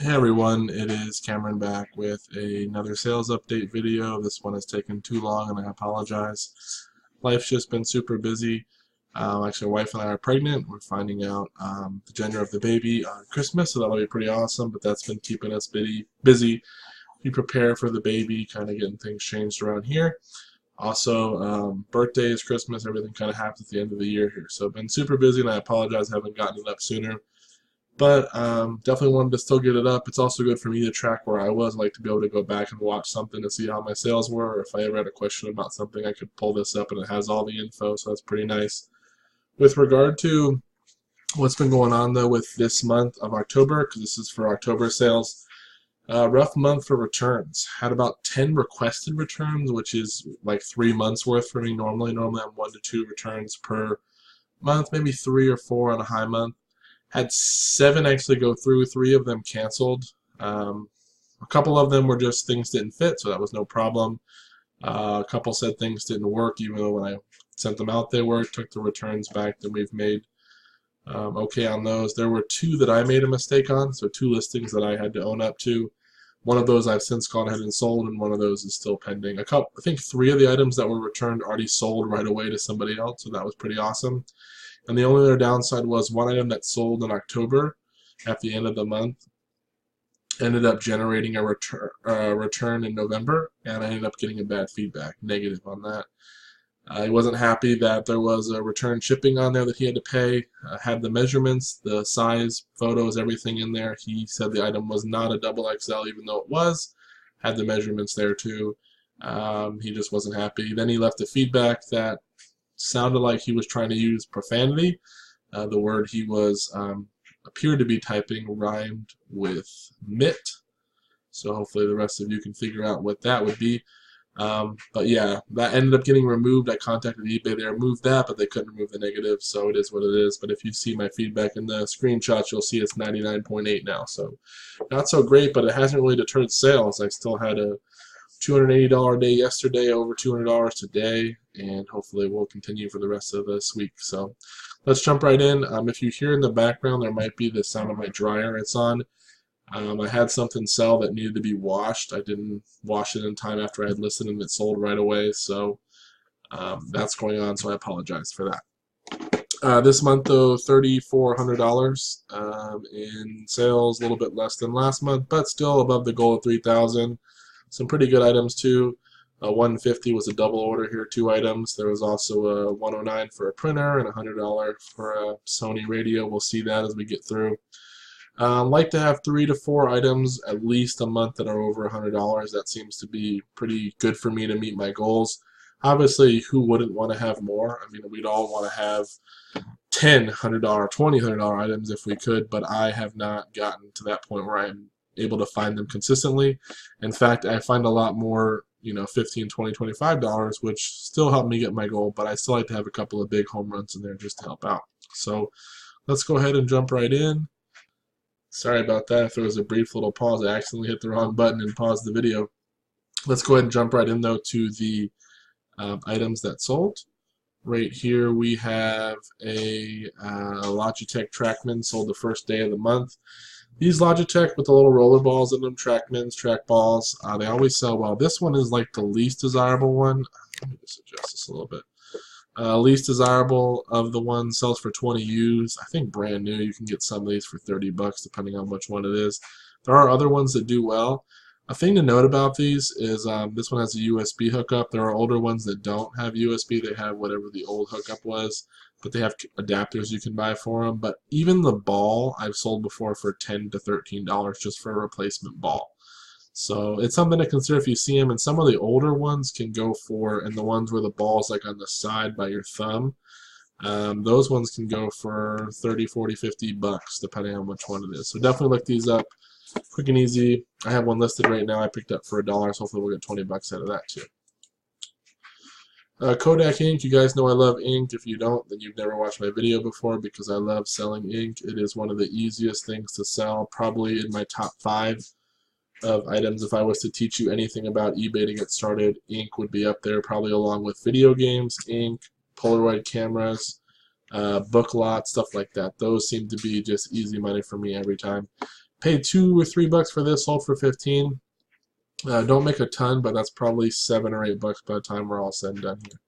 Hey everyone, it is Cameron back with another sales update video. This one has taken too long and I apologize. Life's just been super busy. Actually, my wife and I are pregnant. We're finding out the gender of the baby on Christmas, so that'll be pretty awesome, but that's been keeping us busy. We prepare for the baby, kind of getting things changed around here. Also, birthdays, Christmas, everything kind of happens at the end of the year here. So I've been super busy and I apologize I haven't gotten it up sooner. But definitely wanted to still get it up. It's also good for me to track where I was. I like to be able to go back and watch something to see how my sales were. Or if I ever had a question about something, I could pull this up and it has all the info, so that's pretty nice. With regard to what's been going on though with this month of October, because this is for October sales, rough month for returns. Had about 10 requested returns, which is like 3 months worth for me normally. Normally I'm 1 to 2 returns per month, maybe 3 or 4 on a high month. Had 7 actually go through, 3 of them canceled. A couple of them were just things didn't fit, so that was no problem. A couple said things didn't work, even though when I sent them out they worked. Took the returns back that we've made okay on those. There were 2 that I made a mistake on, so 2 listings that I had to own up to. One of those I've since gone ahead and sold, and one of those is still pending. I think 3 of the items that were returned already sold right away to somebody else, so that was pretty awesome. And the only other downside was one item that sold in October at the end of the month ended up generating a return in November, and I ended up getting a bad feedback, negative on that. He wasn't happy that there was a return shipping on there that he had to pay. Had the measurements, the size, photos, everything in there. He said the item was not a double XL, even though it was. Had the measurements there too. He just wasn't happy. Then he left a feedback that sounded like he was trying to use profanity. The word he was appeared to be typing rhymed with mit. So hopefully the rest of you can figure out what that would be. But yeah, that ended up getting removed. I contacted eBay. They removed that, but they couldn't remove the negative, so it is what it is. But if you see my feedback in the screenshots, you'll see it's 99.8 now. So not so great, but it hasn't really deterred sales. I still had a $280 day yesterday, over $200 today, and hopefully we'll continue for the rest of this week. So let's jump right in. If you hear in the background, there might be the sound of my dryer it's on. I had something sell that needed to be washed. I didn't wash it in time after I had listed and it sold right away, so that's going on, so I apologize for that. This month, though, $3,400 in sales, a little bit less than last month, but still above the goal of $3,000. Some pretty good items too. 150 was a double order here, 2 items. There was also a 109 for a printer and $100 for a Sony radio. We'll see that as we get through. Like to have 3 to 4 items at least a month that are over $100. That seems to be pretty good for me to meet my goals. Obviously, who wouldn't want to have more? I mean, we'd all want to have 10 $100, $20 $100 items if we could, but I have not gotten to that point where I'm able to find them consistently. In fact, I find a lot more, $15, $20, $25, which still help me get my goal, but I still like to have a couple of big home runs in there just to help out. So let's go ahead and jump right in. Sorry about that. If there was a brief little pause, I accidentally hit the wrong button and paused the video. Let's go ahead and jump right in, though, to the items that sold. Right here we have a Logitech Trackman sold the first day of the month. These Logitech with the little roller balls in them, Trackmans, trackballs, they always sell well. This one is like the least desirable one. Let me just adjust this a little bit. Least desirable of the ones, sells for 20 used. I think brand new. You can get some of these for 30 bucks depending on which one it is. There are other ones that do well. A thing to note about these is this one has a USB hookup. There are older ones that don't have USB. They have whatever the old hookup was, but they have adapters you can buy for them. But even the ball I've sold before for $10 to $13 just for a replacement ball. So it's something to consider if you see them. And some of the older ones can go for, and the ones where the ball's like on the side by your thumb, those ones can go for 30, 40, 50 bucks depending on which one it is. So definitely look these up. Quick and easy. I have one listed right now I picked up for $1, so hopefully we'll get 20 bucks out of that too. Kodak ink. You guys know I love ink. If you don't, then you've never watched my video before, because I love selling ink. It is one of the easiest things to sell, probably in my top 5 of items. If I was to teach you anything about eBay to get started, ink would be up there, probably along with video games, ink, Polaroid cameras, book lots, stuff like that. Those seem to be just easy money for me every time. Paid $2 or $3 for this, sold for 15. Don't make a ton, but that's probably $7 or $8 by the time we're all said and done here.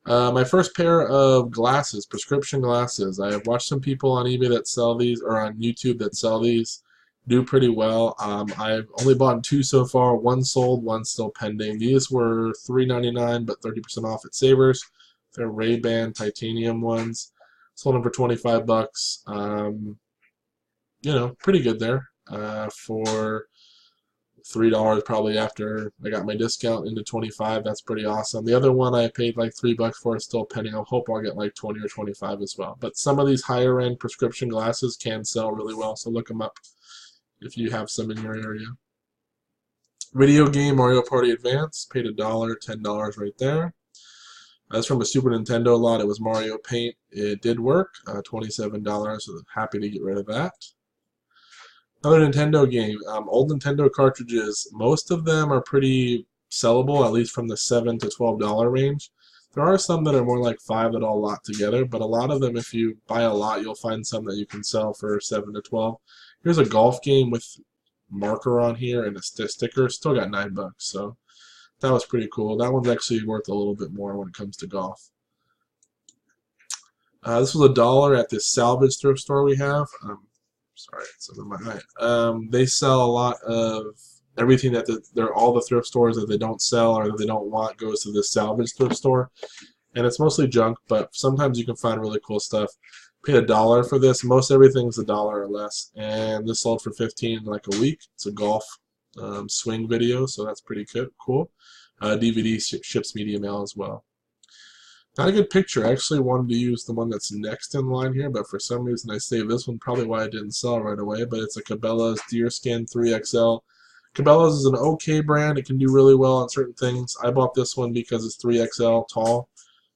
My first pair of glasses, prescription glasses. I have watched some people on eBay that sell these, or on YouTube that sell these, do pretty well. I've only bought 2 so far. One sold, one still pending. These were $3.99, but 30% off at Savers. They're Ray-Ban titanium ones. Sold them for $25. You know, pretty good there for $3 probably after I got my discount into 25. That's pretty awesome. The other one I paid like $3 for is still pending. I hope I'll get like 20 or 25 as well. But some of these higher end prescription glasses can sell really well, so look them up if you have some in your area. Video game Mario Party Advance, paid $1, $10 right there. That's from a Super Nintendo lot. It was Mario Paint. It did work. $27. So happy to get rid of that. Another Nintendo game. Old Nintendo cartridges. Most of them are pretty sellable, at least from the $7 to $12 range. There are some that are more like $5 that all lot together, but a lot of them, if you buy a lot, you'll find some that you can sell for $7 to $12. Here's a golf game with marker on here and a sticker. Still got $9, so that was pretty cool. That one's actually worth a little bit more when it comes to golf. This was $1 at this salvage thrift store we have. Sorry, it's under my eye. They sell a lot of everything that all the thrift stores that they don't sell or that they don't want goes to this salvage thrift store, and it's mostly junk. But sometimes you can find really cool stuff. Paid $1 for this. Most everything's $1 or less, and this sold for 15 in like a week. It's a golf swing video, so that's pretty cool. DVD ships media mail as well. Not a good picture. I actually wanted to use the one that's next in line here, but for some reason I saved this one. Probably why it didn't sell right away, but it's a Cabela's Deerskin 3XL. Cabela's is an okay brand. It can do really well on certain things. I bought this one because it's 3XL tall.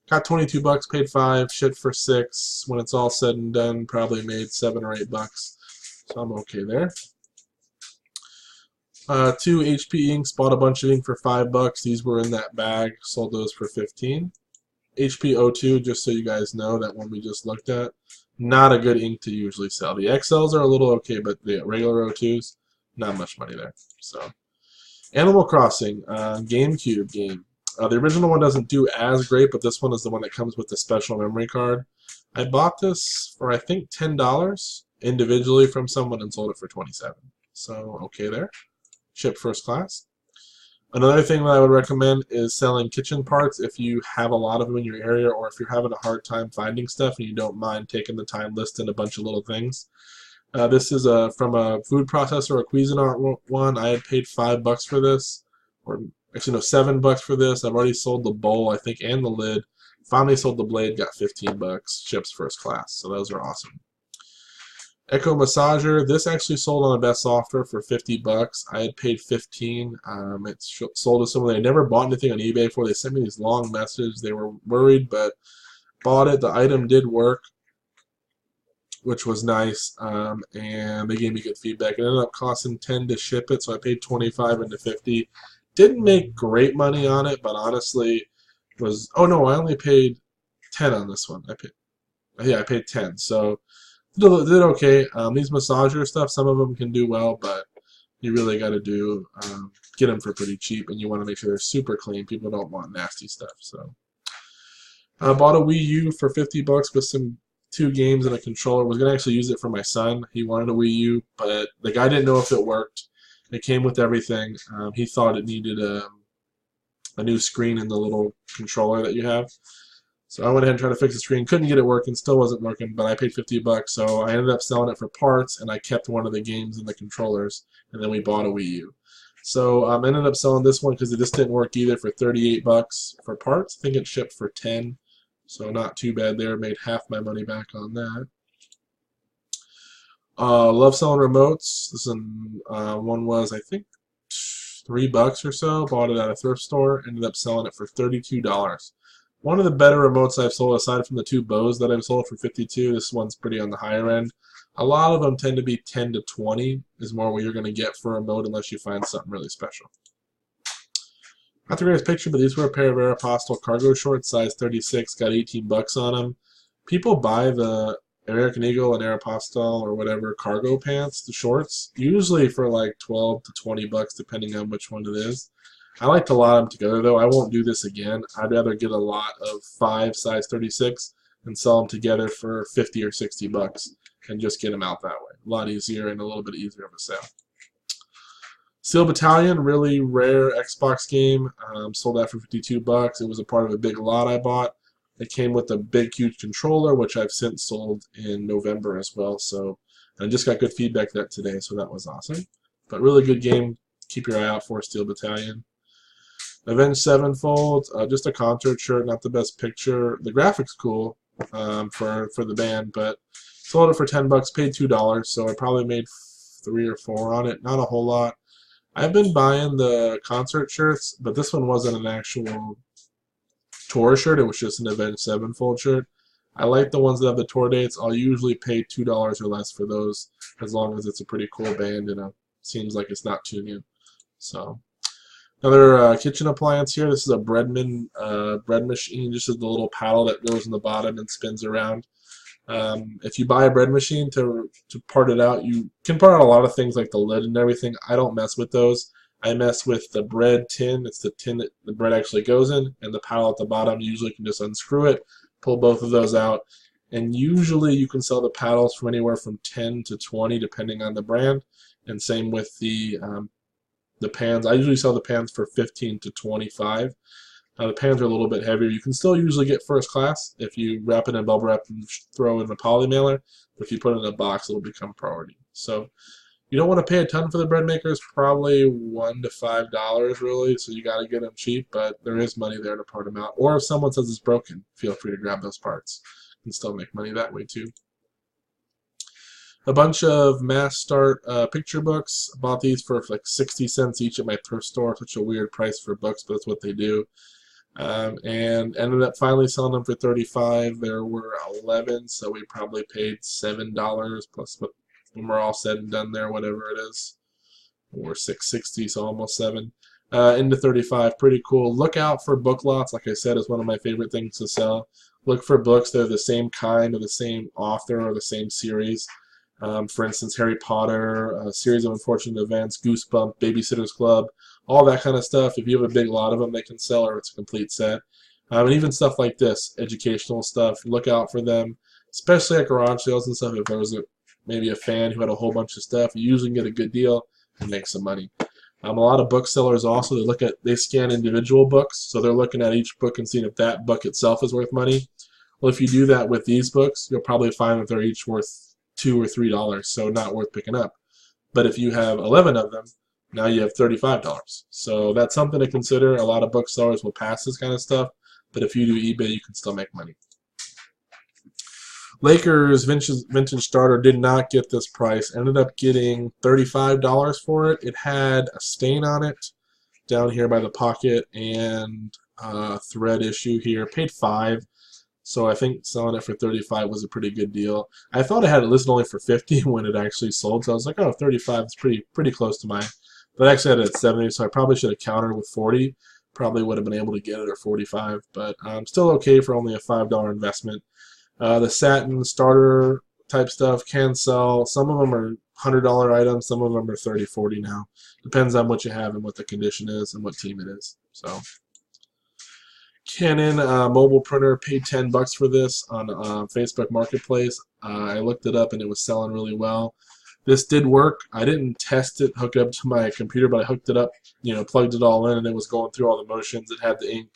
Got $22, paid $5, shipped for $6. When it's all said and done, probably made $7 or $8. So I'm okay there. 2 HP inks. Bought a bunch of ink for $5. These were in that bag. Sold those for 15. HP O2, just so you guys know, that one we just looked at, not a good ink to usually sell. The XLs are a little okay, but the regular O2s, not much money there. So, Animal Crossing, GameCube game. The original one doesn't do as great, but this one is the one that comes with the special memory card. I bought this for, I think, $10 individually from someone and sold it for $27. So, okay there. Shipped first class. Another thing that I would recommend is selling kitchen parts if you have a lot of them in your area, or if you're having a hard time finding stuff and you don't mind taking the time listing a bunch of little things. This is from a food processor, a Cuisinart one. I had paid $5 for this, or actually no, $7 for this. I've already sold the bowl, I think, and the lid. Finally sold the blade, got $15. Ships first class, so those are awesome. Echo Massager. This actually sold on a best offer for $50. I had paid $15. It sold to someone. They never bought anything on eBay before. They sent me these long messages. They were worried, but bought it. The item did work, which was nice, and they gave me good feedback. It ended up costing $10 to ship it, so I paid $25 into $50. Didn't make great money on it, but honestly, was I only paid $10 on this one. I paid $10. So. Did okay. These massager stuff, some of them can do well, but you really got to get them for pretty cheap, and you want to make sure they're super clean. People don't want nasty stuff. So, I bought a Wii U for $50 with 2 games and a controller. Was gonna actually use it for my son. He wanted a Wii U, but the guy didn't know if it worked. It came with everything. He thought it needed a new screen in the little controller that you have. So I went ahead and tried to fix the screen. Couldn't get it working. Still wasn't working, but I paid $50. So I ended up selling it for parts, and I kept one of the games and the controllers, and then we bought a Wii U. So I ended up selling this one because it just didn't work either for $38 for parts. I think it shipped for $10, so not too bad there. Made half my money back on that. Love selling remotes. This one was, I think, $3 or so. Bought it at a thrift store. Ended up selling it for $32. One of the better remotes I've sold, aside from the 2 bows that I've sold for $52. This one's pretty on the higher end. A lot of them tend to be $10 to $20 is more what you're going to get for a remote unless you find something really special. Not the greatest picture, but these were a pair of Aeropostale cargo shorts, size 36, got $18 on them. People buy the American Eagle and Aeropostale or whatever cargo pants, the shorts, usually for like 12 to 20 bucks depending on which one it is. I like to lot them together though. I won't do this again. I'd rather get a lot of 5 size 36 and sell them together for 50 or 60 bucks and just get them out that way. A lot easier and a little bit easier of a sale. Steel Battalion, really rare Xbox game. Sold that for 52 bucks. It was a part of a big lot I bought. It came with a big, huge controller, which I've since sold in November as well. So I just got good feedback that today, so that was awesome. But really good game. Keep your eye out for Steel Battalion. Avenged Sevenfold, just a concert shirt, not the best picture. The graphics cool for the band, but sold it for 10 bucks, paid $2, so I probably made 3 or 4 on it. Not a whole lot. I've been buying the concert shirts, but this one wasn't an actual tour shirt. It was just an Avenged Sevenfold shirt. I like the ones that have the tour dates. I'll usually pay $2 or less for those, as long as it's a pretty cool band and it seems like it's not too new. So another kitchen appliance here. This is a bread machine. Just the little paddle that goes in the bottom and spins around. If you buy a bread machine to part it out, you can part out a lot of things like the lid and everything. I don't mess with those. I mess with the bread tin. It's the tin that the bread actually goes in, and the paddle at the bottom. You usually can just unscrew it, pull both of those out, and usually you can sell the paddles from anywhere from 10 to 20 depending on the brand, and same with the pans. I usually sell the pans for 15 to 25. The pans are a little bit heavier. You can still usually get first class if you wrap it in bubble wrap and throw it in a poly mailer. But if you put it in a box, it'll become priority. So you don't want to pay a ton for the bread makers, probably $1 to $5 really. So you got to get them cheap, but there is money there to part them out. Or if someone says it's broken, feel free to grab those parts. You can still make money that way too. A bunch of mass start picture books. I bought these for like 60 cents each at my thrift store. Such a weird price for books, but that's what they do. And ended up finally selling them for 35. There were 11, so we probably paid $7 plus what when we're all said and done there, whatever it is. We're $6.60, so almost $7. Into 35, pretty cool. Look out for book lots. Like I said, is one of my favorite things to sell. Look for books that are the same kind or the same author or the same series. For instance, Harry Potter, a series of unfortunate events, Goosebumps, Babysitter's Club, all that kind of stuff. If you have a big lot of them, they can sell, or it's a complete set. And even stuff like this, educational stuff, look out for them, especially at garage sales and stuff. If there was maybe a fan who had a whole bunch of stuff, you usually get a good deal and make some money. A lot of booksellers also, they scan individual books, so they're looking at each book and seeing if that book itself is worth money. Well, if you do that with these books, you'll probably find that they're each worth $2 or $3, so not worth picking up. But if you have 11 of them, now you have $35. So that's something to consider. A lot of booksellers will pass this kind of stuff, but if you do eBay, you can still make money. Lakers vintage starter did not get this price. Ended up getting $35 for it. It had a stain on it down here by the pocket and a thread issue here. Paid $5. So I think selling it for $35 was a pretty good deal. I thought I had it listed only for $50 when it actually sold, so I was like, oh, $35 is pretty close to mine. But I actually had it at $70, so I probably should have countered with $40. Probably would have been able to get it at $45, but still okay for only a $5 investment. The satin starter type stuff can sell. Some of them are $100 items, some of them are $30, $40 now. Depends on what you have and what the condition is and what team it is. So Canon mobile printer, paid $10 for this on Facebook Marketplace. I looked it up and it was selling really well. This did work. I didn't test it, hook it up to my computer, but I hooked it up, plugged it all in, and it was going through all the motions. It had the ink.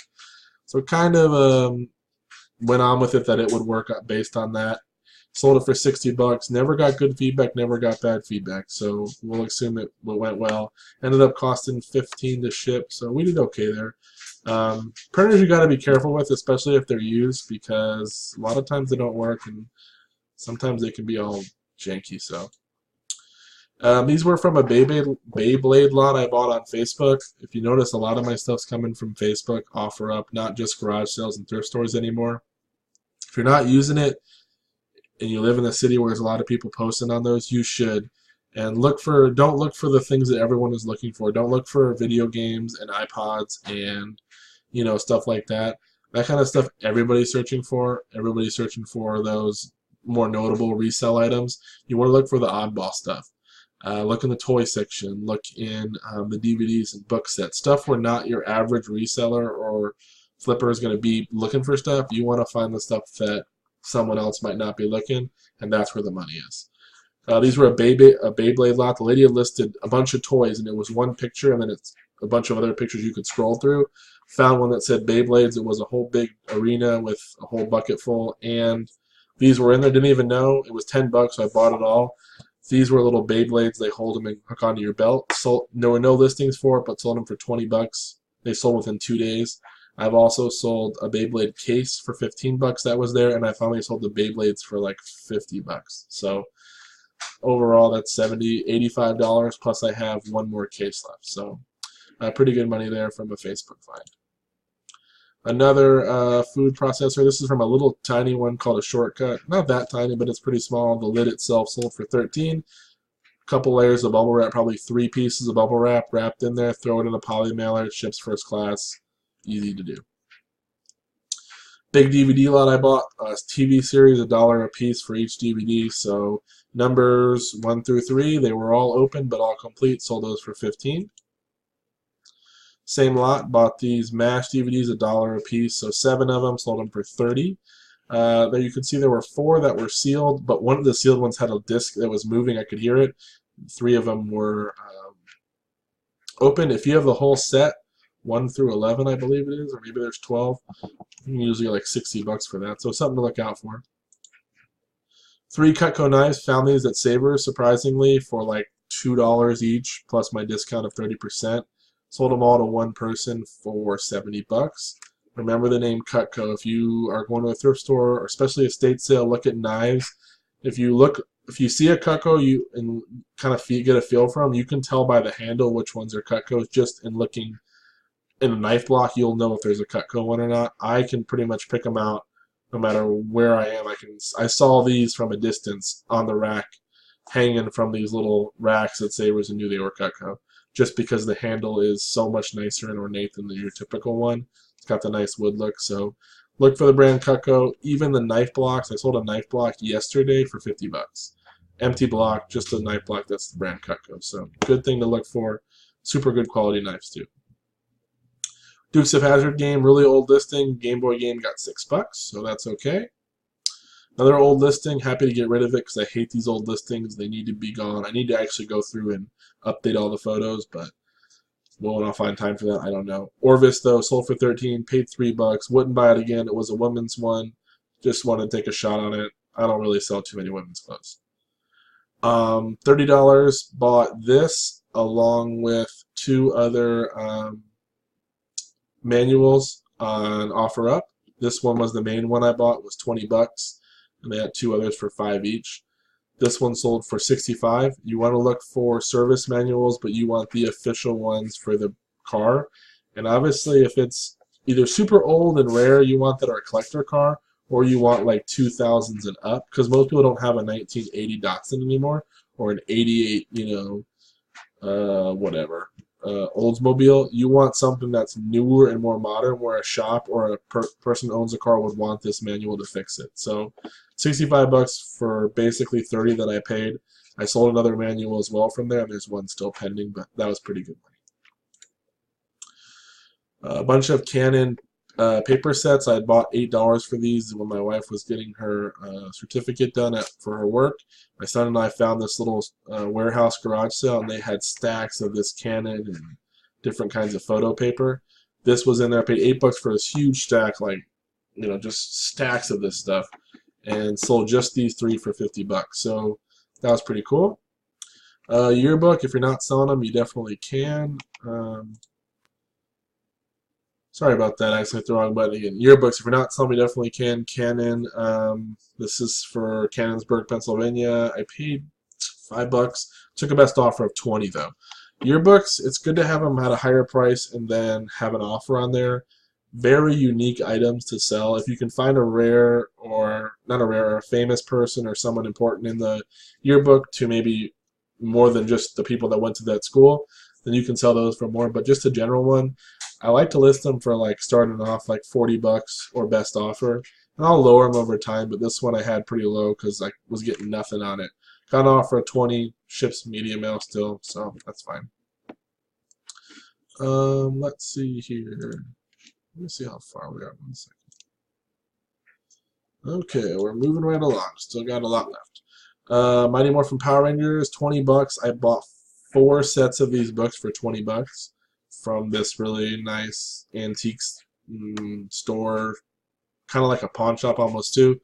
So it kind of went on with it that it would work based on that. Sold it for $60. Never got good feedback, never got bad feedback. So we'll assume it went well. Ended up costing $15 to ship, so we did okay there. Printers you got to be careful with, especially if they're used, because a lot of times they don't work, and sometimes they can be all janky. So these were from a Beyblade lot I bought on Facebook. If you notice, a lot of my stuff's coming from Facebook, OfferUp, not just garage sales and thrift stores anymore. If you're not using it and you live in a city where there's a lot of people posting on those, you should. And don't look for the things that everyone is looking for. Don't look for video games and iPods and stuff like that. That kind of stuff everybody's searching for. Everybody's searching for those more notable resale items, you want to look for the oddball stuff. Look in the toy section. Look in the DVDs and book sets. Stuff where not your average reseller or flipper is going to be looking for stuff. You want to find the stuff that someone else might not be looking, and that's where the money is. These were a Beyblade lot. The lady had listed a bunch of toys, and it was one picture, and then it's a bunch of other pictures you could scroll through. Found one that said Beyblades. It was a whole big arena with a whole bucket full, and these were in there. Didn't even know. It was $10, so I bought it all. These were little Beyblades. They hold them and hook onto your belt. So there were no listings for it, but sold them for $20. They sold within 2 days. I've also sold a Beyblade case for $15 that was there, and I finally sold the Beyblades for like $50. So overall, that's $70, $85, plus I have one more case left. So pretty good money there from a Facebook find. Another food processor. This is from a little tiny one called a Shortcut. Not that tiny, but it's pretty small. The lid itself sold for $13. Couple layers of bubble wrap, probably 3 pieces of bubble wrap wrapped in there. Throw it in a poly mailer. It ships first class. Easy to do. Big DVD lot I bought. A TV series, $1 a piece for each DVD. So numbers 1 through 3, they were all open but all complete. Sold those for $15. Same lot, bought these MASH DVDs, $1 a piece, so 7 of them, sold them for $30. There you can see there were 4 that were sealed, but one of the sealed ones had a disc that was moving. I could hear it. 3 of them were open. If you have the whole set, 1 through 11, I believe it is, or maybe there's 12, you can usually get like $60 for that, so something to look out for. 3 Cutco knives, found these at Savers, surprisingly, for like $2 each, plus my discount of 30%. Sold them all to one person for $70. Remember the name Cutco. If you are going to a thrift store, or especially a estate sale, look at knives. If you see a Cutco and kind of get a feel for them, you can tell by the handle which ones are Cutcos. Just in looking in a knife block, you'll know if there's a Cutco one or not. I can pretty much pick them out no matter where I am. I saw these from a distance on the rack, hanging from these little racks at Savers, and knew they were Cutco. Just because the handle is so much nicer and ornate than your typical one. It's got the nice wood look, so look for the brand Cutco. Even the knife blocks, I sold a knife block yesterday for $50. Empty block, just a knife block, that's the brand Cutco. So good thing to look for. Super good quality knives too. Dukes of Hazzard game, really old listing. Game Boy game got $6, so that's okay. Another old listing, happy to get rid of it because I hate these old listings. They need to be gone. I need to actually go through and update all the photos, but when I'll find time for that, I don't know. Orvis, though, sold for $13, paid $3. Wouldn't buy it again. It was a women's one. Just wanted to take a shot on it. I don't really sell too many women's clothes. $30, bought this along with 2 other manuals on OfferUp. This one was the main one I bought. It was $20. And they had 2 others for $5 each. This one sold for $65. You want to look for service manuals, but you want the official ones for the car. And obviously, if it's either super old and rare, you want that, or a collector car, or you want like 2000s and up, because most people don't have a 1980 Datsun anymore, or an 88, whatever, Oldsmobile. You want something that's newer and more modern, where a shop or a person who owns a car would want this manual to fix it. So $65 for basically $30 that I paid. I sold another manual as well from there, and there's one still pending, but that was pretty good money. A bunch of Canon paper sets. I had bought $8 for these when my wife was getting her certificate done for her work. My son and I found this little warehouse garage sale, and they had stacks of this Canon and different kinds of photo paper. This was in there. I paid $8 for this huge stack, like, just stacks of this stuff, and sold just these 3 for $50. So that was pretty cool. Yearbook, if you're not selling them, you definitely can. Sorry about that, I accidentally hit the wrong button again. Yearbooks, if you're not selling, you definitely can. Canon, this is for Cannonsburg, Pennsylvania. I paid $5. Took a best offer of $20 though. Yearbooks, it's good to have them at a higher price and then have an offer on there. Very unique items to sell. If you can find a rare, or not a rare, a famous person or someone important in the yearbook to maybe more than just the people that went to that school, then you can sell those for more. But just a general one, I like to list them for like starting off like $40 or best offer. And I'll lower them over time, but this one I had pretty low because I was getting nothing on it. Got an offer of 20, ships media mail still, so that's fine. Let's see here. Let me see how far we are. 1 second. Okay, we're moving right along. Still got a lot left. Mighty Morphin Power Rangers, 20 bucks. I bought 4 sets of these books for 20 bucks from this really nice antiques store, kind of like a pawn shop almost too.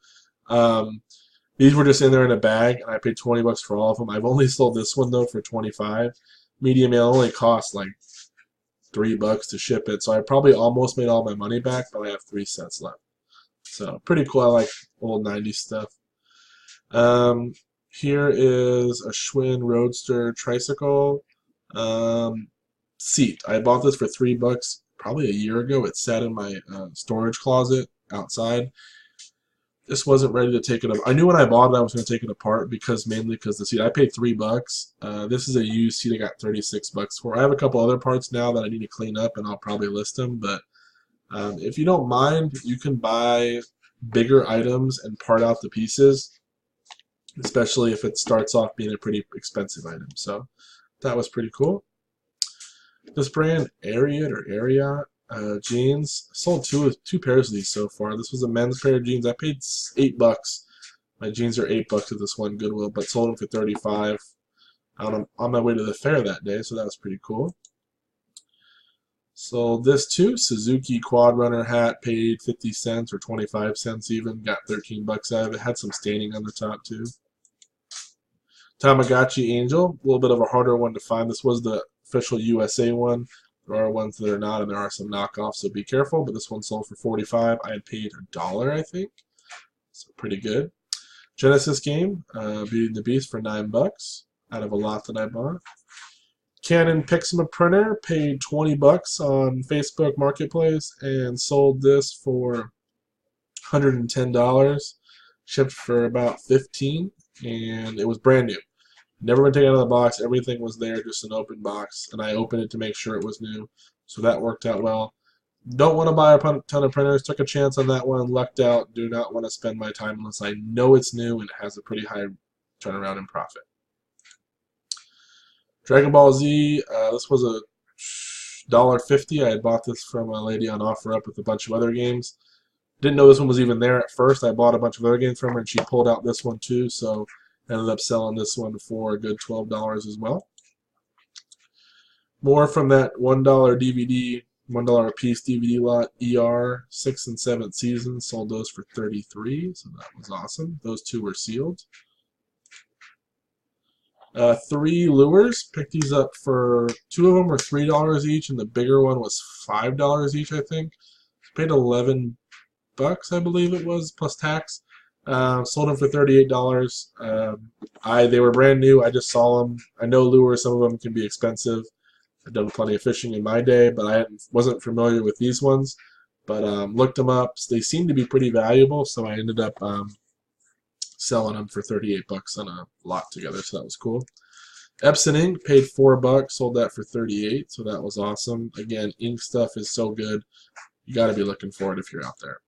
These were just in there in a bag, and I paid 20 bucks for all of them. I've only sold this one though for 25. Media mail only cost like $3 to ship it, so I probably almost made all my money back, but I have 3 sets left. So pretty cool. I like old 90s stuff. Here is a Schwinn Roadster tricycle seat. I bought this for $3 probably a year ago. It sat in my storage closet outside. This wasn't ready to take it up. I knew when I bought it I was going to take it apart mainly because the seat. I paid $3. This is a used seat I got $36 for. I have a couple other parts now that I need to clean up, and I'll probably list them. But if you don't mind, you can buy bigger items and part out the pieces, especially if it starts off being a pretty expensive item. So that was pretty cool. This brand, Ariat jeans, sold two pairs of these so far. This was a men's pair of jeans. I paid $8. My jeans are $8 at this one Goodwill, but sold them for 35. On my way to the fair that day, so that was pretty cool. So this too, Suzuki Quad Runner hat, paid 50 cents or 25 cents even, got 13 bucks out of it. Had some staining on the top too. Tamagotchi Angel, a little bit of a harder one to find. This was the official USA one. There are ones that are not, and there are some knockoffs, so be careful. But this one sold for 45. I had paid $1, I think. So pretty good. Genesis game, Beauty and the Beast for $9 out of a lot that I bought. Canon Pixma printer, paid $20 on Facebook Marketplace and sold this for $110. Shipped for about $15, and it was brand new. Never been taken out of the box. Everything was there, just an open box, and I opened it to make sure it was new. So that worked out well. Don't want to buy a ton of printers. Took a chance on that one. Lucked out. Do not want to spend my time unless I know it's new and it has a pretty high turnaround in profit. Dragon Ball Z. This was a $1.50. I had bought this from a lady on OfferUp with a bunch of other games. Didn't know this one was even there at first. I bought a bunch of other games from her, and she pulled out this one too. So ended up selling this one for a good $12 as well. More from that $1 DVD, $1 a piece DVD lot. ER 6th and 7th season, sold those for $33, so that was awesome. Those two were sealed. 3 lures. Picked these up for 2 of them were $3 each, and the bigger one was $5 each, I think. Paid $11, I believe it was, plus tax. Sold them for $38. They were brand new. I just saw them. I know lures, some of them can be expensive. I've done plenty of fishing in my day, but I wasn't familiar with these ones. But looked them up. They seemed to be pretty valuable, so I ended up selling them for $38 on a lot together, so that was cool. Epson ink, paid $4, sold that for $38, so that was awesome. Again, ink stuff is so good. You got to be looking for it if you're out there.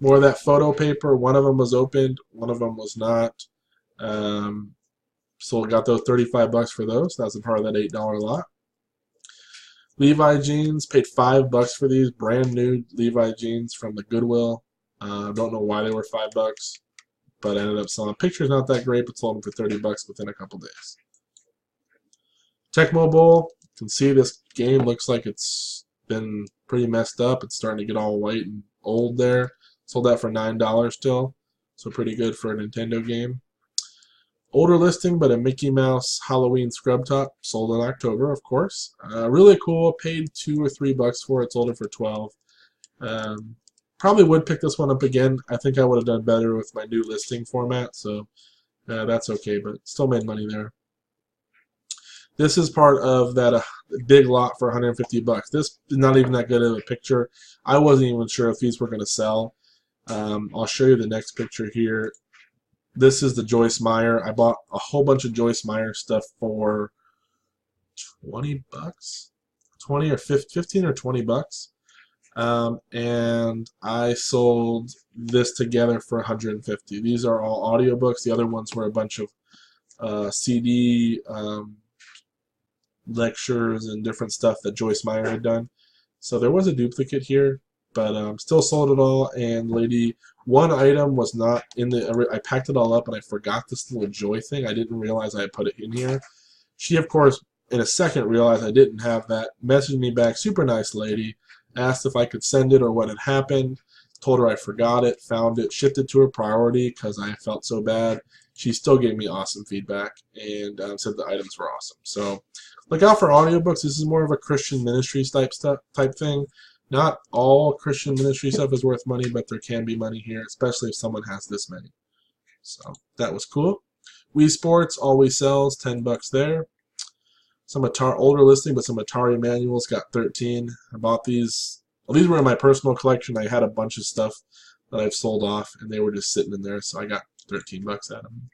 More of that photo paper. One of them was opened, one of them was not. So got those $35 for those. That's a part of that $8 lot. Levi jeans, paid $5 for these. Brand new Levi jeans from the Goodwill. Don't know why they were $5, but I ended up selling. Picture's not that great, but sold them for $30 within a couple days. Tecmo Bowl. You can see this game looks like it's been pretty messed up. It's starting to get all white and old there. Sold that for $9 still, so pretty good for a Nintendo game. Older listing, but a Mickey Mouse Halloween scrub top, sold in October, of course. Really cool. Paid $2 or $3 for it. Sold it for $12. Probably would pick this one up again. I think I would have done better with my new listing format, so that's okay, but still made money there. This is part of that big lot for $150. This is not even that good of a picture. I wasn't even sure if these were going to sell. I'll show you the next picture here. This is the Joyce Meyer. I bought a whole bunch of Joyce Meyer stuff for $20, 20 or 15 or $20. And I sold this together for 150. These are all audiobooks. The other ones were a bunch of CD lectures and different stuff that Joyce Meyer had done. So there was a duplicate here, but still sold it all. And lady, one item was not in the. I packed it all up and I forgot this little Joy thing. I didn't realize I had put it in here. She, of course, in a second realized I didn't have that. Messaged me back, super nice lady. Asked if I could send it or what had happened. Told her I forgot it, found it, shipped it to her priority because I felt so bad. She still gave me awesome feedback and said the items were awesome. So look out for audiobooks. This is more of a Christian ministry type thing. Not all Christian ministry stuff is worth money, but there can be money here, especially if someone has this many. So that was cool. Wii Sports always sells, $10 there. Some Atari, older listing, but some Atari manuals got 13. I bought these. Well, these were in my personal collection. I had a bunch of stuff that I've sold off, and they were just sitting in there, so I got 13 bucks out of them.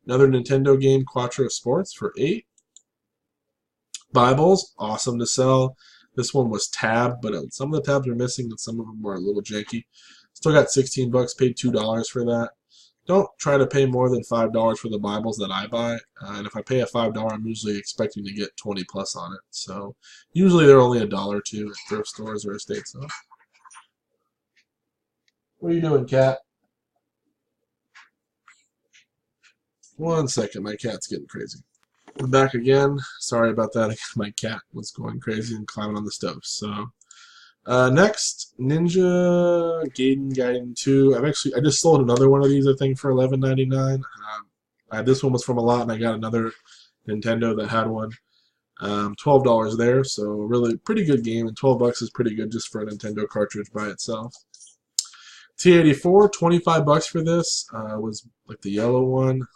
Another Nintendo game, Quattro Sports, for 8. Bibles, awesome to sell. This one was tabbed, but some of the tabs are missing, and some of them were a little janky. Still got 16 bucks, paid $2 for that. Don't try to pay more than $5 for the Bibles that I buy. And if I pay a $5, I'm usually expecting to get 20 plus on it. So usually they're only $1 or $2 at thrift stores or estate sales. What are you doing, cat? One second, my cat's getting crazy. I'm back again. Sorry about that. My cat was going crazy and climbing on the stove. So next, Ninja Gaiden 2. I just sold another one of these, I think, for $11.99. This one was from a lot, and I got another Nintendo that had one. $12 there, so really pretty good game, and 12 bucks is pretty good just for a Nintendo cartridge by itself. T84, 25 bucks for this. Was like the yellow one.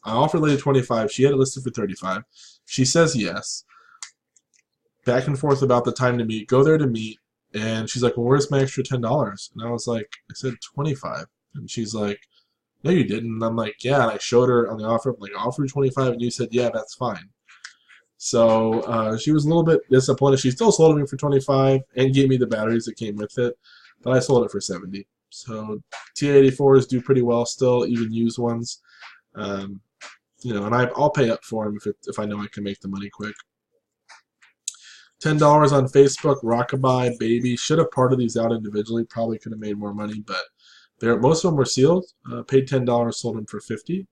I offered lady 25. She had it listed for 35. She says yes. Back and forth about the time to meet. Go there to meet. And she's like, well, where's my extra $10? And I was like, I said 25. And she's like, no, you didn't. And I'm like, yeah. And I showed her on the offer. I'm like, I offered 25. And you said, yeah, that's fine. So she was a little bit disappointed. She still sold it me for 25 and gave me the batteries that came with it. But I sold it for 70. So T84s do pretty well still, even used ones. You know, and I'll pay up for them if I know I can make the money quick. $10 on Facebook, Rockabye, Baby. Should have parted these out individually. Probably could have made more money, but most of them were sealed. Paid $10, sold them for 50.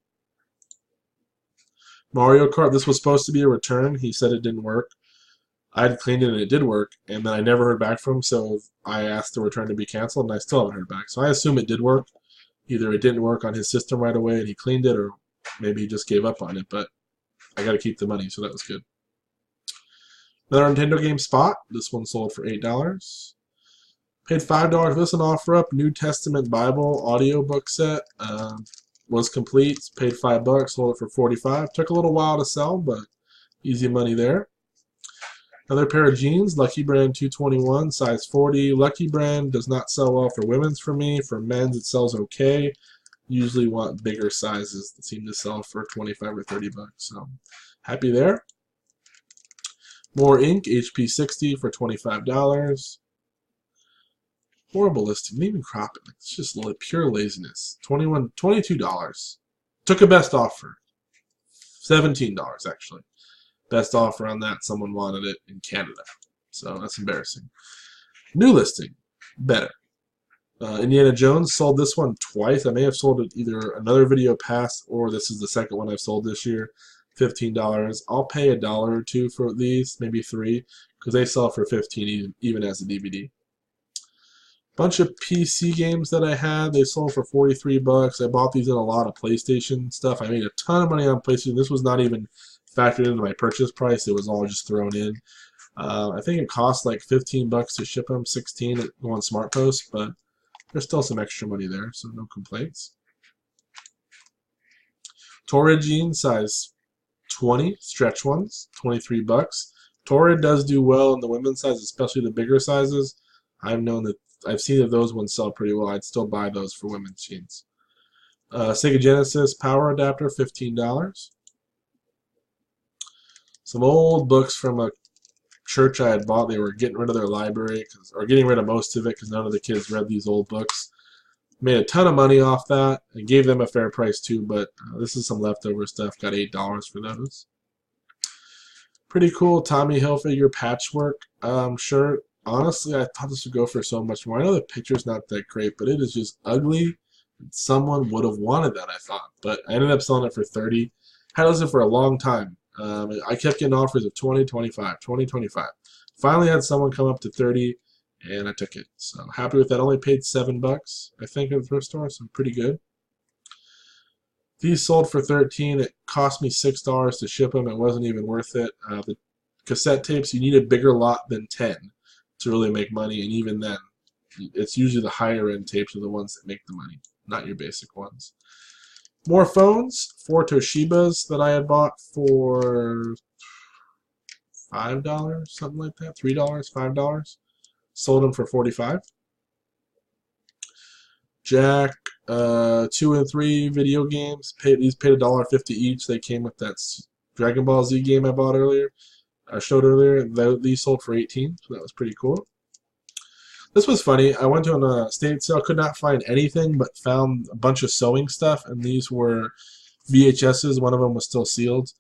Mario Kart. This was supposed to be a return. He said it didn't work. I had cleaned it and it did work, and then I never heard back from him. So I asked the return to be canceled, and I still haven't heard back. So I assume it did work. Either it didn't work on his system right away and he cleaned it, or maybe he just gave up on it. But I got to keep the money, so that was good. Another Nintendo game, Spot. This one sold for $8. Paid $5 for this one. Offer up. New Testament Bible audiobook set. Was complete. Paid $5. Sold it for $45. Took a little while to sell, but easy money there. Another pair of jeans. Lucky Brand 221, size 40. Lucky Brand does not sell well for women's for me. For men's, it sells okay. Usually want bigger sizes that seem to sell for 25 or 30 bucks. So happy there. More ink, HP 60 for $25. Horrible listing. Didn't even crop it. It's just pure laziness. $22. Took a best offer. $17 actually. Best offer on that. Someone wanted it in Canada. So that's embarrassing. New listing. Better. Indiana Jones, sold this one twice. I may have sold it either another video past or this is the second one I've sold this year. $15. I'll pay $1 or $2 for these, maybe $3, because they sell for $15 even as a DVD. Bunch of PC games that I had, they sold for 43 bucks. I bought these in a lot of PlayStation stuff. I made a ton of money on PlayStation. This was not even factored into my purchase price. It was all just thrown in. I think it cost like 15 bucks to ship them, 16 on Smart Post, but there's still some extra money there, so no complaints. Torrid jeans, size 20, stretch ones, 23 bucks. Torrid does do well in the women's size, especially the bigger sizes. I've seen that those ones sell pretty well. I'd still buy those for women's jeans. Sega Genesis power adapter, $15. Some old books from a church I had bought, they were getting rid of their library, or getting rid of most of it because none of the kids read these old books. Made a ton of money off that and gave them a fair price too, but this is some leftover stuff. Got $8 for those. Pretty cool Tommy Hilfiger patchwork shirt. Honestly, I thought this would go for so much more. I know the picture's not that great, but it is just ugly. Someone would have wanted that, I thought, but I ended up selling it for $30. Had this for a long time. I kept getting offers of $20, $25, $20, $25. Finally had someone come up to $30, and I took it. So happy with that. Only paid $7, I think, at the thrift store, so pretty good. These sold for $13. It cost me $6 to ship them. It wasn't even worth it. The cassette tapes, you need a bigger lot than 10 to really make money, and even then, it's usually the higher end tapes are the ones that make the money, not your basic ones. More phones, 4 Toshibas that I had bought for $5, something like that, $3, $5. Sold them for $45. Jack 2 and 3 video games. These paid $1.50 each. They came with that Dragon Ball Z game I bought earlier. I showed earlier. These sold for $18, so that was pretty cool. This was funny. I went to an estate sale, could not find anything, but found a bunch of sewing stuff, and these were VHSs. One of them was still sealed.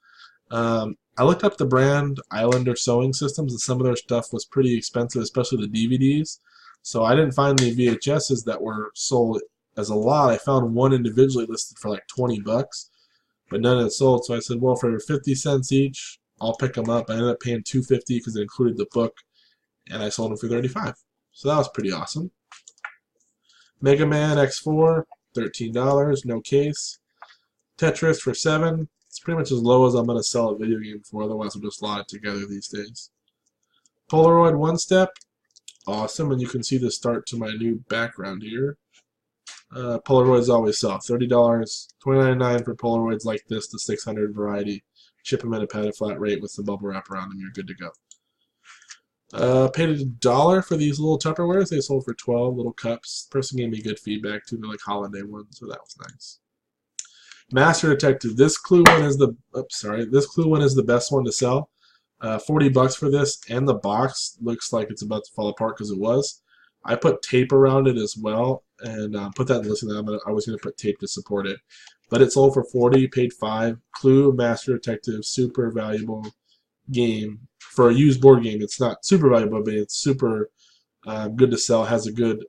I looked up the brand Islander Sewing Systems, and some of their stuff was pretty expensive, especially the DVDs. So I didn't find any VHSs that were sold as a lot. I found one individually listed for like $20, but none had sold. So I said, well, for 50 cents each, I'll pick them up. I ended up paying $2.50 because it included the book, and I sold them for $35. So that was pretty awesome. Mega Man X4, $13, no case. Tetris for $7. It's pretty much as low as I'm going to sell a video game for, otherwise I'll just lot it together these days. Polaroid One Step, awesome, and you can see the start to my new background here. Polaroids always sell. $30, $29.99 for Polaroids like this, the 600 variety. Ship them at a flat rate with the bubble wrap around them, you're good to go. Paid $1 for these little Tupperwares. They sold for 12 little cups. The person gave me good feedback too. They're like holiday ones, so that was nice. Master Detective. This Clue one is the This Clue one is the best one to sell. $40 for this, and the box looks like it's about to fall apart because it was. I put tape around it as well, and put that in the listing. I was going to put tape to support it, but it sold for $40. Paid $5. Clue Master Detective, super valuable game for a used board game. It's not super valuable, but it's super good to sell. Has a good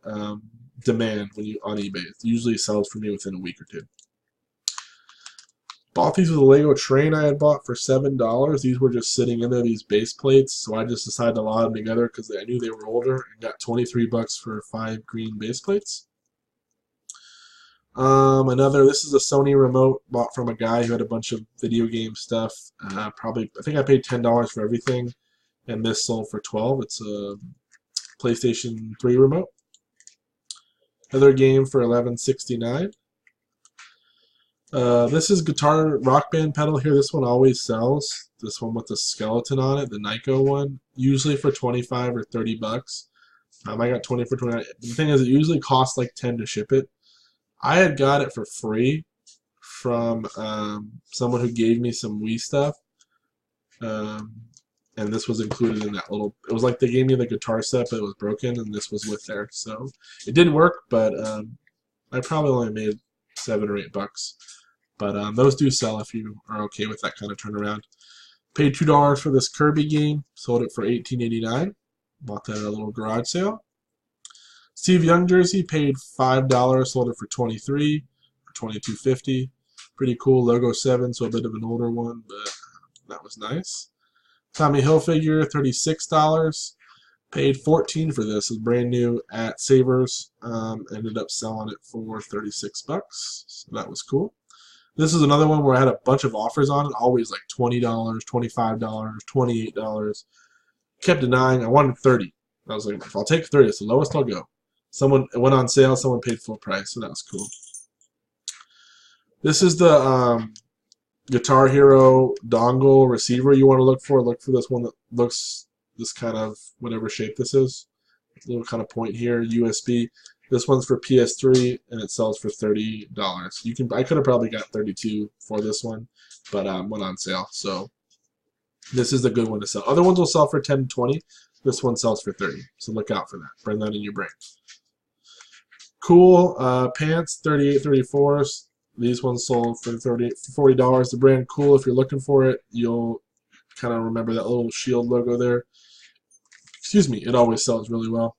demand when you on eBay. It usually sells for me within a week or two. Bought these with a Lego train I had bought for $7. These were just sitting in there, these base plates, so I just decided to lot them together because I knew they were older, and got $23 for 5 green base plates. This is a Sony remote bought from a guy who had a bunch of video game stuff. I think I paid $10 for everything, and this sold for $12. It's a PlayStation 3 remote. Another game for $11.69. This is guitar Rock Band pedal here. This one always sells. This one with the skeleton on it, the Nyko one, usually for $25 or $30. I got 20 for $29. The thing is, it usually costs like $10 to ship it. I had got it for free from someone who gave me some Wii stuff, and this was included in that little. It was like they gave me the guitar set, but it was broken, and this was with there. So it did work, but I probably only made $7 or $8. But those do sell if you are okay with that kind of turnaround. Paid $2 for this Kirby game. Sold it for $18.89. Bought that at a little garage sale. Steve Young jersey, paid $5. Sold it for $23 or $22.50. Pretty cool. Logo 7, so a bit of an older one, but that was nice. Tommy Hilfiger, $36. Paid $14 for this. It's brand new at Savers. Ended up selling it for $36. So that was cool. This is another one where I had a bunch of offers on it, always like $20, $25, $28. Kept denying. I wanted $30. I was like, if I'll take $30, it's the lowest I'll go. It went on sale. Someone paid full price, so that was cool. This is the Guitar Hero dongle receiver you want to look for. Look for this one that looks this kind of whatever shape this is. Little kind of point here, USB. This one's for PS3, and it sells for $30. I could have probably got $32 for this one, but went on sale. So This is the good one to sell. Other ones will sell for 10 to 20. This one sells for 30. So look out for that. Bring that in your brain. Cool pants, 38, 34s. These ones sold for $40. The brand Cool, if you're looking for it, you'll kind of remember that little shield logo there. Excuse me, it always sells really well.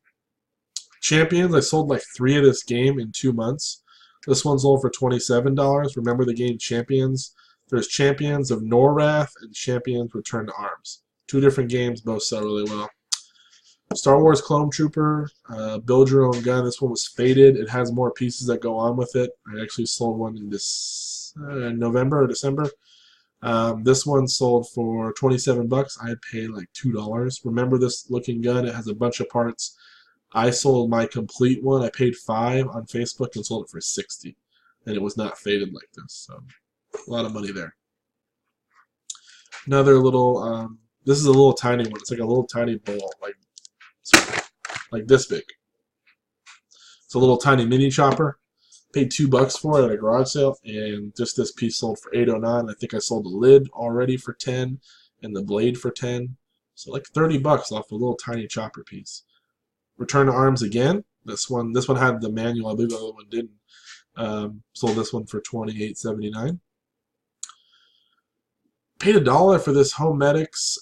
Champions, I sold like 3 of this game in 2 months. This one sold for $27. Remember the game Champions? There's Champions of Norrath and Champions Return to Arms. 2 different games, both sell really well. Star Wars Clone Trooper, build your own gun. This one was faded. It has more pieces that go on with it. I actually sold one in this November or December. This one sold for 27 bucks. I paid like $2. Remember this looking gun? It has a bunch of parts. I sold my complete one. I paid $5 on Facebook and sold it for $60, and it was not faded like this. So a lot of money there. Another little. This is a little tiny one. It's like a little tiny bowl, like this big. It's a little tiny mini chopper. Paid $2 for it at a garage sale, and just this piece sold for $8.09. I think I sold the lid already for $10 and the blade for $10. So like $30 off a little tiny chopper piece. Return to Arms again. This one had the manual. I believe the other one didn't. Sold this one for $28.79. Paid $1 for this Home Medics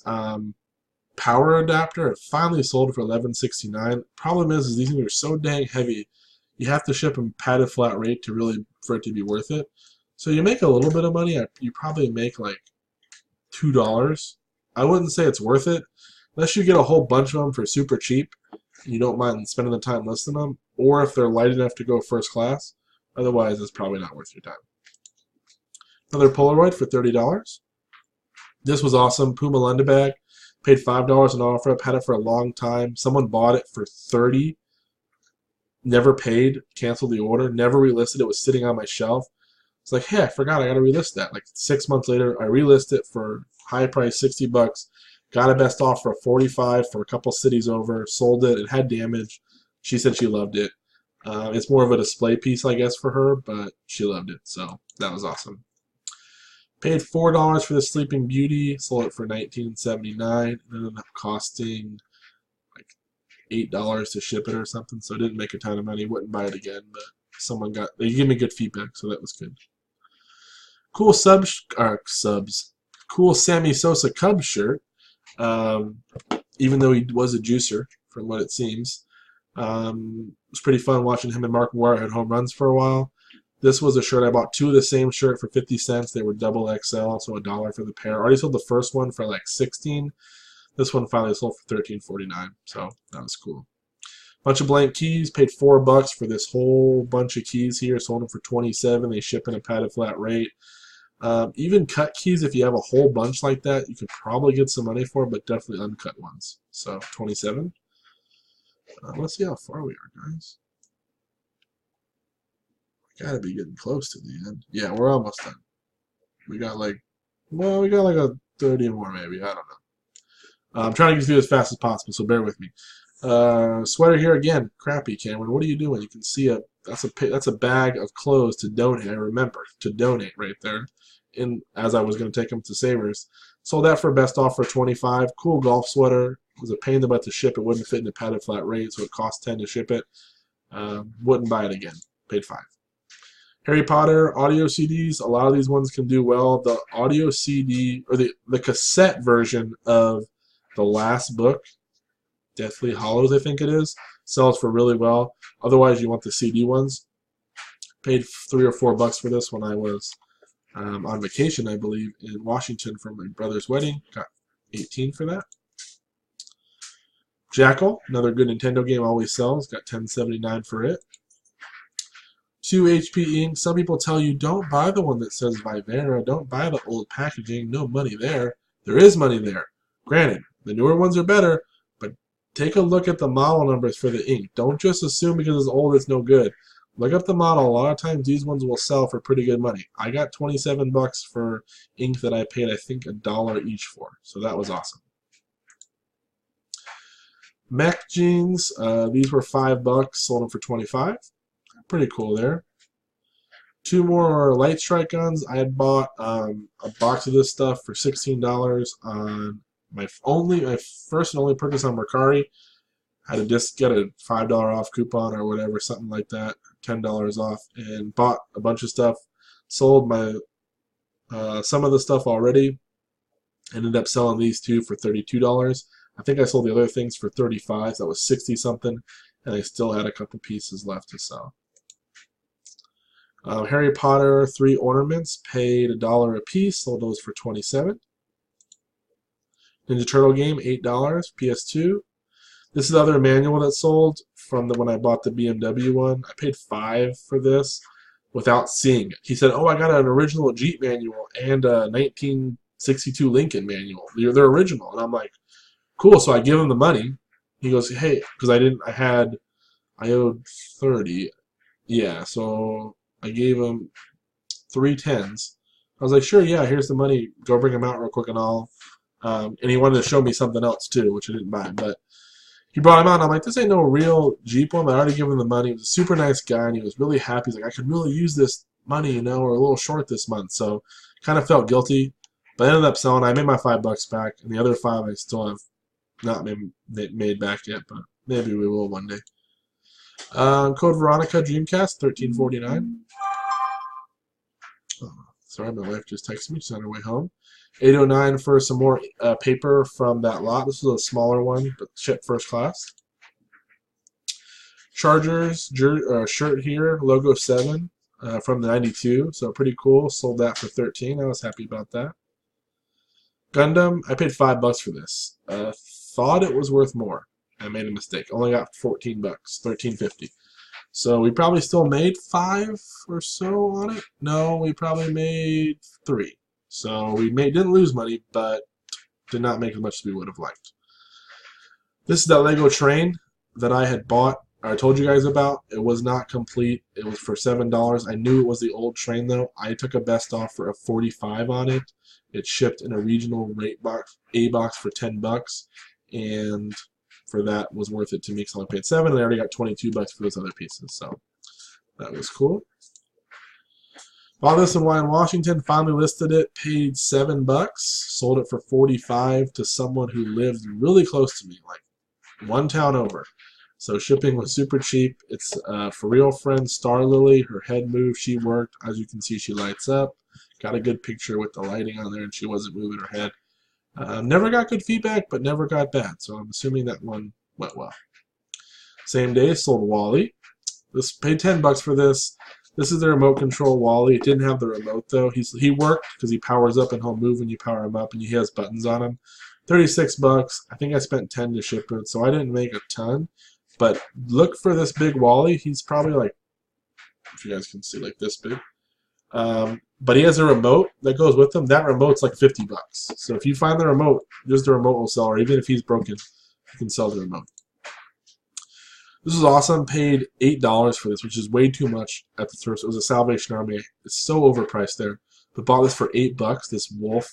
power adapter. It finally sold for $11.69. Problem is these things are so dang heavy. You have to ship them padded flat rate for it to be worth it. So you make a little bit of money. You probably make like $2. I wouldn't say it's worth it unless you get a whole bunch of them for super cheap. You don't mind spending the time listing them, or if they're light enough to go first class. Otherwise, it's probably not worth your time. Another Polaroid for $30. This was awesome. Puma Lunda bag. Paid $5 on offer. I've had it for a long time. Someone bought it for $30. Never paid. Canceled the order. Never relisted. It was sitting on my shelf. It's like, hey, I forgot I got to relist that. Like 6 months later, I relist it for high price, $60. Got a best offer of $45 for a couple cities over. Sold it. It had damage. She said she loved it. It's more of a display piece, I guess, for her, but she loved it. So that was awesome. Paid $4 for the Sleeping Beauty. Sold it for $19.79. It ended up costing like $8 to ship it or something. So I didn't make a ton of money. Wouldn't buy it again, but they gave me good feedback, so that was good. Cool Cool Sammy Sosa Cubs shirt. Even though he was a juicer, from what it seems. It was pretty fun watching him and Mark McGwire hit home runs for a while. This was a shirt. I bought 2 of the same shirt for 50 cents. They were double XL, so $1 for the pair. I already sold the first one for like $16. This one finally sold for $13.49, so that was cool. Bunch of blank keys. Paid $4 for this whole bunch of keys here. Sold them for $27. They ship in a padded flat rate. Even cut keys, if you have a whole bunch like that, you could probably get some money for, but definitely uncut ones. So $27. Let's see how far we are, guys. We gotta be getting close to the end. Yeah, we're almost done. We got like a 30 more maybe. I don't know. I'm trying to get through as fast as possible, so bear with me. Sweater here again. Crappy, Cameron. What are you doing? You can see that's a bag of clothes to donate. I remember to donate right there. As I was going to take them to Savers. Sold that for best offer $25. Cool golf sweater. It was a pain in the butt to ship. It wouldn't fit in a padded flat rate, so it cost $10 to ship it. Wouldn't buy it again. Paid $5. Harry Potter audio CDs. A lot of these ones can do well. The audio CD or the cassette version of the last book, Deathly Hallows, I think it is, sells for really well. Otherwise, you want the CD ones. Paid $3 or $4 for this when I was on vacation, I believe, in Washington for my brother's wedding. Got $18 for that. Jackal, another good Nintendo game, always sells. Got $10.79 for it. 2 HP ink. Some people tell you don't buy the one that says Vivera. Don't buy the old packaging. No money there. There is money there. Granted, the newer ones are better, but take a look at the model numbers for the ink. Don't just assume because it's old it's no good. Look up the model. A lot of times these ones will sell for pretty good money. I got $27 for ink that I paid, I think, $1 each for. So that was awesome. Mech jeans. These were $5. Sold them for $25. Pretty cool there. 2 more Light Strike guns. I had bought a box of this stuff for $16 on my first and only purchase on Mercari. I had to just get a $5 off coupon or whatever, something like that, $10 off, and bought a bunch of stuff. Sold my some of the stuff already. Ended up selling these two for $32. I think I sold the other things for $35. So that was 60 something, and I still had a couple pieces left to sell. Harry Potter 3 ornaments, paid $1 a piece, sold those for $27. Ninja Turtle game, $8, PS2. This is the other manual that sold from when I bought the BMW one. I paid $5 for this without seeing it. He said, "Oh, I got an original Jeep manual and a 1962 Lincoln manual. They're original." And I'm like, "Cool." So I give him the money. He goes, "Hey," because I owed 30. Yeah, so I gave him 3 10s. I was like, "Sure, yeah, here's the money. Go bring him out real quick and all." And he wanted to show me something else too, which I didn't buy. But he brought him out, and I'm like, "This ain't no real Jeep one." I already given him the money. He was a super nice guy, and he was really happy. He's like, "I could really use this money, you know, we're a little short this month." So kind of felt guilty. But I ended up selling. I made my $5 back, and the other 5 I still have not made back yet, but maybe we will one day. Code Veronica Dreamcast, $13.49. Oh, sorry, my wife just texted me. She's on her way home. $8.09 for some more paper from that lot. This was a smaller one, but shipped first class. Chargers shirt here, logo 7 from the 92, so pretty cool. Sold that for $13. I was happy about that. Gundam, I paid $5 for this. Thought it was worth more. I made a mistake. Only got $14, $13.50. So we probably still made 5 or so on it. No, we probably made 3. So we didn't lose money, but did not make as much as we would have liked. This is that Lego train that I had bought. I told you guys about. It was not complete. It was for $7. I knew it was the old train though. I took a best offer of $45 on it. It shipped in a regional rate box, A box for $10, and for that was worth it to me because I only paid $7, and I already got $22 for those other pieces. So that was cool. Bought this in Washington. Finally listed it. Paid $7. Sold it for $45 to someone who lived really close to me, like one town over. So shipping was super cheap. It's for real friend Star Lily. Her head moved. She worked. As you can see, she lights up. Got a good picture with the lighting on there, and she wasn't moving her head. Never got good feedback, but never got bad. So I'm assuming that one went well. Same day, sold Wally. This paid $10 for this. This is the remote control Wally. It didn't have the remote though. He worked because he powers up and he'll move when you power him up, and he has buttons on him. $36. I think I spent $10 to ship it, so I didn't make a ton. But look for this big Wally. He's probably like, if you guys can see, like this big. But he has a remote that goes with him. That remote's like $50. So if you find the remote, just the remote will sell, or even if he's broken, you can sell the remote. This is awesome. Paid $8 for this, which is way too much at the thrift. It was a Salvation Army. It's so overpriced there. But bought this for $8. This Wolf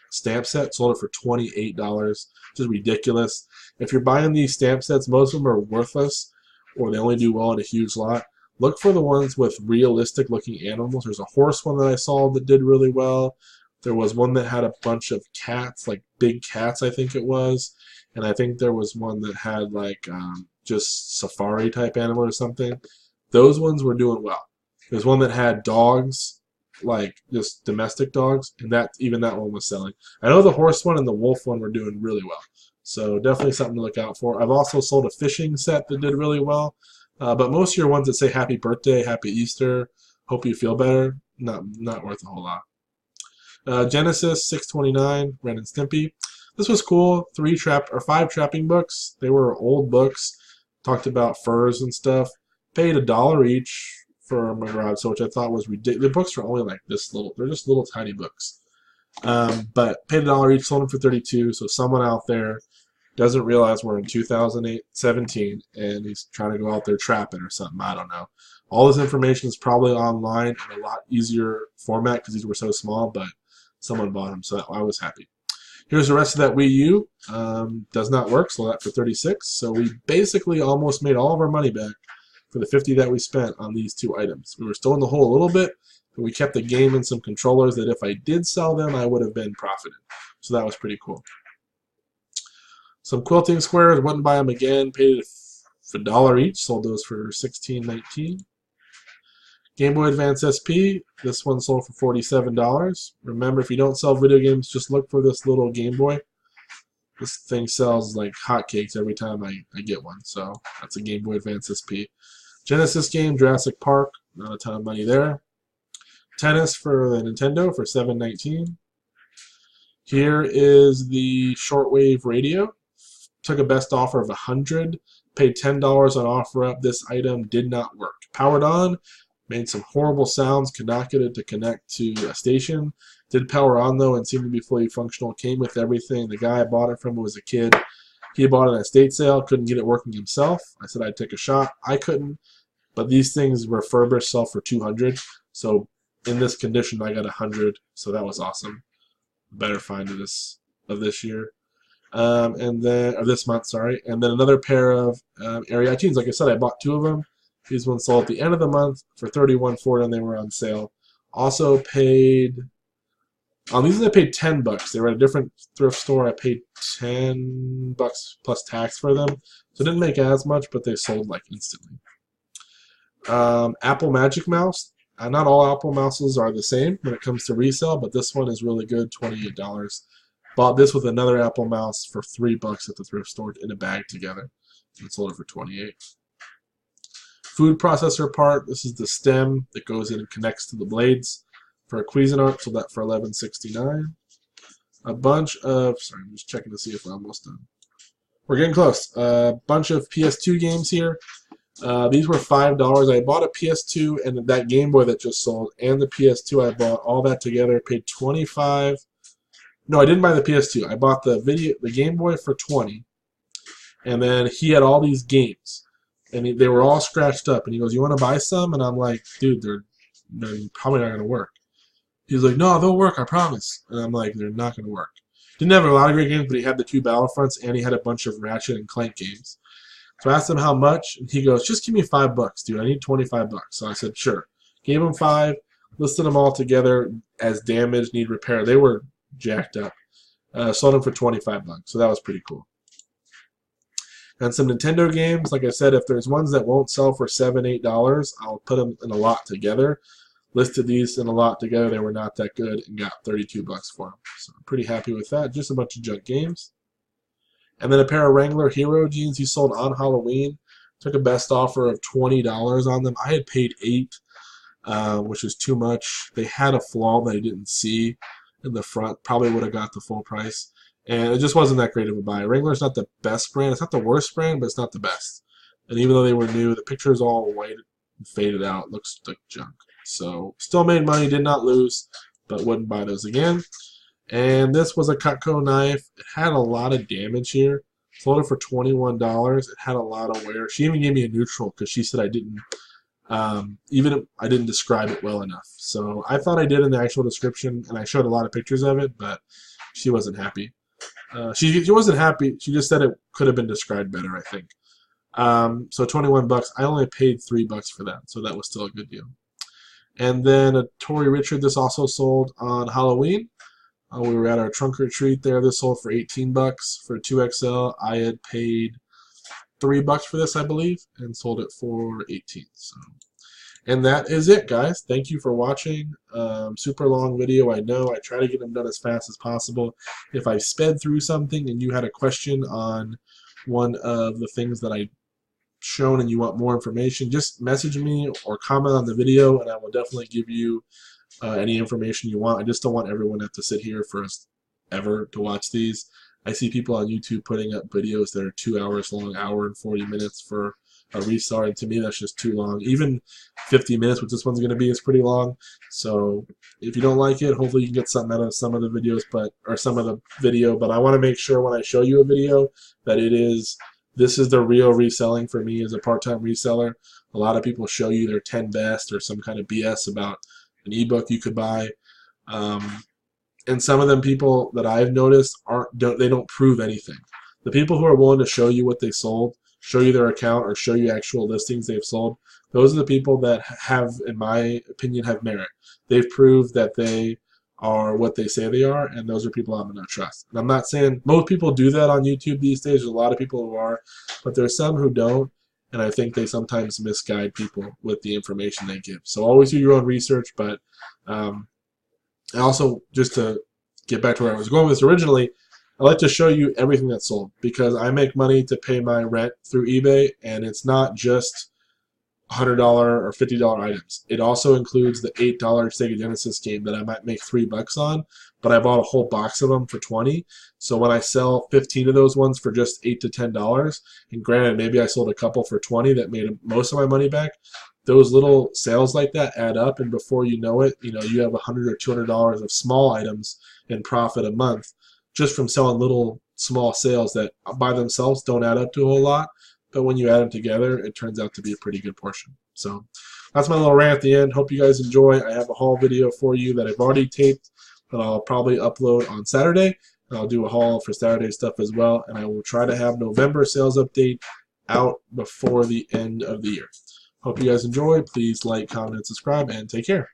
stamp set, sold it for $28. Just ridiculous. If you're buying these stamp sets, most of them are worthless, or they only do well in a huge lot. Look for the ones with realistic looking animals. There's a horse one that I saw that did really well. There was one that had a bunch of cats, like big cats I think it was. And I think there was one that had like just safari type animal or something. Those ones were doing well. There's one that had dogs, like just domestic dogs, and even that one was selling. I know the horse one and the wolf one were doing really well. So definitely something to look out for. I've also sold a fishing set that did really well. But most of your ones that say happy birthday, happy Easter, hope you feel better, not worth a whole lot. Genesis $6.29, Ren and Stimpy. This was cool. 5 trapping books. They were old books. Talked about furs and stuff. Paid $1 each for my garage sale, which I thought was ridiculous. The books are only like this little. They're just little tiny books. But paid $1 each, sold them for $32. So someone out there doesn't realize we're in 2017 and he's trying to go out there trapping or something. I don't know. All this information is probably online in a lot easier format because these were so small, but someone bought them, so I was happy. Here's the rest of that Wii U. Does not work, sold that for $36. So we basically almost made all of our money back for the 50 that we spent on these two items. We were still in the hole a little bit, but we kept the game and some controllers that if I did sell them, I would have been profited. So that was pretty cool. Some quilting squares, wouldn't buy them again, paid $1 each, sold those for $16.19. Game Boy Advance SP, this one sold for $47. Remember, if you don't sell video games, just look for this little Game Boy. This thing sells like hotcakes every time I get one, so that's a Game Boy Advance SP. Genesis game, Jurassic Park, not a ton of money there. Tennis for the Nintendo for $7.19. Here is the shortwave radio. Took a best offer of $100, paid $10 on OfferUp. This item did not work. Powered on, made some horrible sounds, could not get it to connect to a station. Did power on though and seemed to be fully functional. Came with everything. The guy I bought it from was a kid. He bought it at an estate sale, couldn't get it working himself. I said I'd take a shot. I couldn't, but these things refurbished sell for $200. So in this condition, I got $100. So that was awesome. Better find of this year. And then, or this month, sorry. And then another pair of Area iTunes. Like I said, I bought two of them. These ones sold at the end of the month for $31.40, and they were on sale. Also paid, these I paid $10. They were at a different thrift store. I paid $10 plus tax for them. So it didn't make as much, but they sold like instantly. Apple Magic Mouse. Not all Apple Mouses are the same when it comes to resale, but this one is really good, $28. Bought this with another Apple Mouse for $3 at the thrift store in a bag together. And sold it for $28. Food processor part. This is the stem that goes in and connects to the blades for a Cuisinart. Sold that for $11.69. A bunch of, sorry, I'm just checking to see if we're almost done. We're getting close. A bunch of PS2 games here. These were $5. I bought a PS2 and that Game Boy that just sold, and the PS2 I bought all that together. Paid $25. No, I didn't buy the PS2. I bought the Game Boy for $20, and then he had all these games, and they were all scratched up. And he goes, "You want to buy some?" And I'm like, "Dude, they're probably not gonna work." He's like, "No, they'll work, I promise." And I'm like, "They're not gonna work." Didn't have a lot of great games, but he had the two Battlefronts, and he had a bunch of Ratchet and Clank games. So I asked him how much, and he goes, "Just give me $5, dude. I need $25." So I said, "Sure." Gave him $5, listed them all together as damaged, need repair. They were jacked up. Sold them for $25, so that was pretty cool. And some Nintendo games, like I said, if there's ones that won't sell for $7, $8, I'll put them in a lot together. Listed these in a lot together. They were not that good and got $32 for them. So I'm pretty happy with that. Just a bunch of junk games. And then a pair of Wrangler Hero jeans he sold on Halloween. Took a best offer of $20 on them. I had paid $8, which was too much. They had a flaw that I didn't see in the front. Probably would have got the full price. And it just wasn't that great of a buy. Wrangler's not the best brand. It's not the worst brand, but it's not the best. And even though they were new, the picture is all white and faded out. Looks like junk. So still made money, did not lose, but wouldn't buy those again. And this was a Cutco knife. It had a lot of damage here. Sold it for $21. It had a lot of wear. She even gave me a neutral because she said I didn't I didn't describe it well enough. So I thought I did in the actual description, and I showed a lot of pictures of it, but she wasn't happy. She wasn't happy. She just said it could have been described better, I think. So $21. I only paid $3 for that, so that was still a good deal. And then a Tory Richard. This also sold on Halloween. We were at our trunk or treat there. This sold for $18 for 2XL. I had paid $3 for this, I believe, and sold it for $18. So, and that is it, guys. Thank you for watching. Super long video, I know. I try to get them done as fast as possible. If I sped through something and you had a question on one of the things that I shown and you want more information, just message me or comment on the video, and I will definitely give you any information you want. I just don't want everyone to have to sit here for ever to watch these. I see people on YouTube putting up videos that are 2 hours long, hour and 40 minutes for a reseller, and to me that's just too long. Even 50 minutes, which this one's going to be, is pretty long. So if you don't like it, hopefully you can get something out of some of the videos, or some of the video. But I want to make sure when I show you a video that this is the real reselling for me as a part-time reseller. A lot of people show you their 10 best or some kind of BS about an ebook you could buy. And some of them people that I've noticed they don't prove anything. The people who are willing to show you what they sold show you their account or show you actual listings they've sold, those are the people that have, in my opinion, have merit. They've proved that they are what they say they are, and those are people I'm going to trust. And I'm not saying most people do that on YouTube these days. There's a lot of people who are, but there's some who don't, and I think they sometimes misguide people with the information they give. So always do your own research, but also, just to get back to where I was going with this originally, I like to show you everything that's sold because I make money to pay my rent through eBay, and it's not just $100 or $50 items. It also includes the $8 Sega Genesis game that I might make $3 on, but I bought a whole box of them for $20. So when I sell 15 of those ones for just $8 to $10, and granted maybe I sold a couple for $20 that made most of my money back, those little sales like that add up, and before you know it, you have $100 or $200 of small items in profit a month just from selling little small sales that by themselves don't add up to a whole lot. But when you add them together, it turns out to be a pretty good portion. So that's my little rant at the end. Hope you guys enjoy. I have a haul video for you that I've already taped that I'll probably upload on Saturday. And I'll do a haul for Saturday stuff as well. And I will try to have November sales update out before the end of the year. Hope you guys enjoy. Please like, comment, and subscribe, and take care.